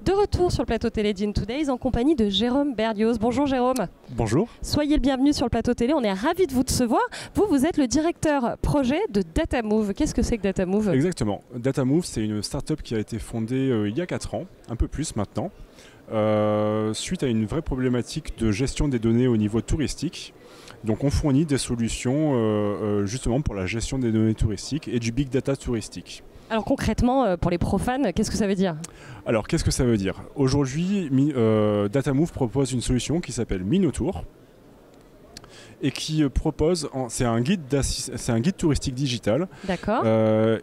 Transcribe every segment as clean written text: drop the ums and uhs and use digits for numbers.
De retour sur le plateau télé d'In Todayz en compagnie de Jérôme Berlioz. Bonjour Jérôme. Bonjour. Soyez le bienvenu sur le plateau télé, on est ravis de vous recevoir. Vous êtes le directeur projet de Datamove. Qu'est-ce que c'est que Datamove ? Exactement. Datamove, c'est une start-up qui a été fondée il y a 4 ans, un peu plus maintenant, suite à une vraie problématique de gestion des données au niveau touristique. Donc on fournit des solutions justement pour la gestion des données touristiques et du big data touristique. Alors concrètement, pour les profanes, qu'est-ce que ça veut dire ? Alors qu'est-ce que ça veut dire ? Aujourd'hui, Datamove propose une solution qui s'appelle Minotour et qui propose, c'est un guide touristique digital. D'accord.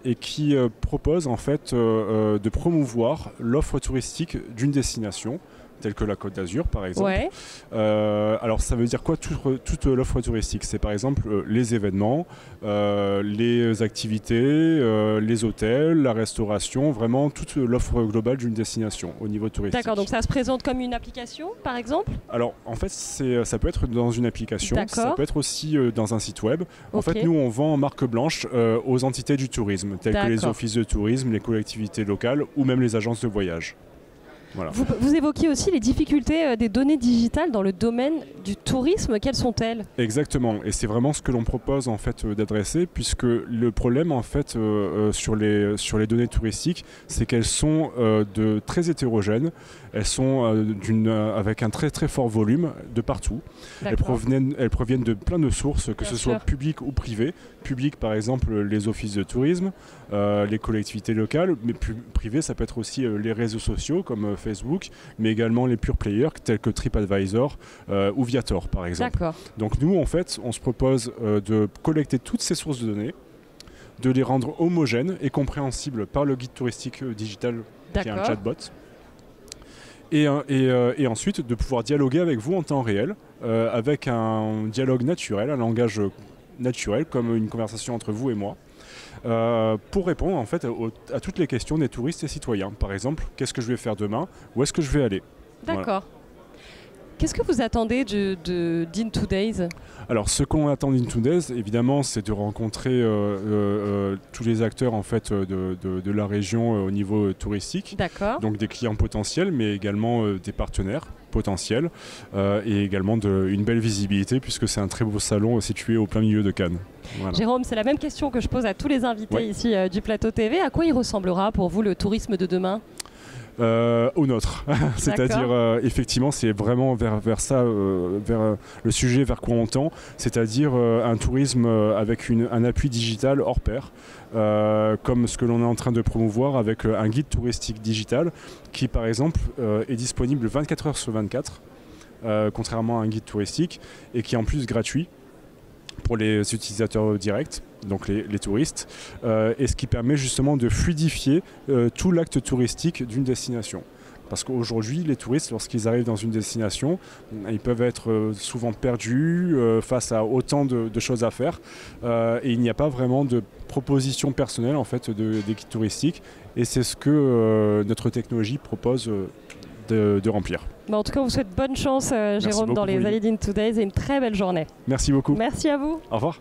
Et qui propose en fait de promouvoir l'offre touristique d'une destination, telle que la Côte d'Azur par exemple. Ouais. Alors ça veut dire quoi toute l'offre touristique ? C'est par exemple les événements, les activités, les hôtels, la restauration, vraiment toute l'offre globale d'une destination au niveau touristique. D'accord, donc ça se présente comme une application par exemple ? Alors en fait ça peut être dans une application, ça peut être aussi dans un site web. En fait nous on vend en marque blanche aux entités du tourisme, telles que les offices de tourisme, les collectivités locales ou même les agences de voyage. Voilà. Vous évoquiez aussi les difficultés des données digitales dans le domaine du tourisme. Quelles sont-elles ? Exactement, et c'est vraiment ce que l'on propose en fait d'adresser, puisque le problème en fait sur les données touristiques, c'est qu'elles sont très hétérogènes. Elles sont avec un très très fort volume de partout. Elles proviennent de plein de sources, que ce soit publiques ou privées. Publiques par exemple les offices de tourisme, les collectivités locales, mais privées ça peut être aussi les réseaux sociaux comme Facebook, mais également les pure players tels que TripAdvisor ou Viator par exemple. D'accord. Donc nous en fait on se propose de collecter toutes ces sources de données, de les rendre homogènes et compréhensibles par le guide touristique digital qui est un chatbot. Et ensuite de pouvoir dialoguer avec vous en temps réel, avec un dialogue naturel, un langage naturel comme une conversation entre vous et moi, pour répondre en fait à toutes les questions des touristes et citoyens. Par exemple, qu'est-ce que je vais faire demain ? Où est-ce que je vais aller ? D'accord. Voilà. Qu'est-ce que vous attendez d'In Todayz ? Alors, ce qu'on attend d'In Todayz, évidemment, c'est de rencontrer tous les acteurs en fait, de la région au niveau touristique. D'accord. Donc des clients potentiels, mais également des partenaires potentiels et également une belle visibilité puisque c'est un très beau salon situé au plein milieu de Cannes. Voilà. Jérôme, c'est la même question que je pose à tous les invités ici du plateau TV. À quoi il ressemblera pour vous le tourisme de demain ? Au nôtre, c'est-à-dire effectivement c'est vraiment vers ça, vers le sujet vers quoi on tend, c'est-à-dire un tourisme avec un appui digital hors pair, comme ce que l'on est en train de promouvoir avec un guide touristique digital qui par exemple est disponible 24 heures sur 24, contrairement à un guide touristique, et qui est en plus gratuit pour les utilisateurs directs, donc les touristes, et ce qui permet justement de fluidifier tout l'acte touristique d'une destination. Parce qu'aujourd'hui, les touristes, lorsqu'ils arrivent dans une destination, ils peuvent être souvent perdus face à autant de choses à faire, et il n'y a pas vraiment de proposition personnelle en fait, des guides touristiques, et c'est ce que notre technologie propose de remplir. Bon, en tout cas, on vous souhaite bonne chance, Jérôme, dans les allées d'In Todayz et une très belle journée. Merci beaucoup. Merci à vous. Au revoir.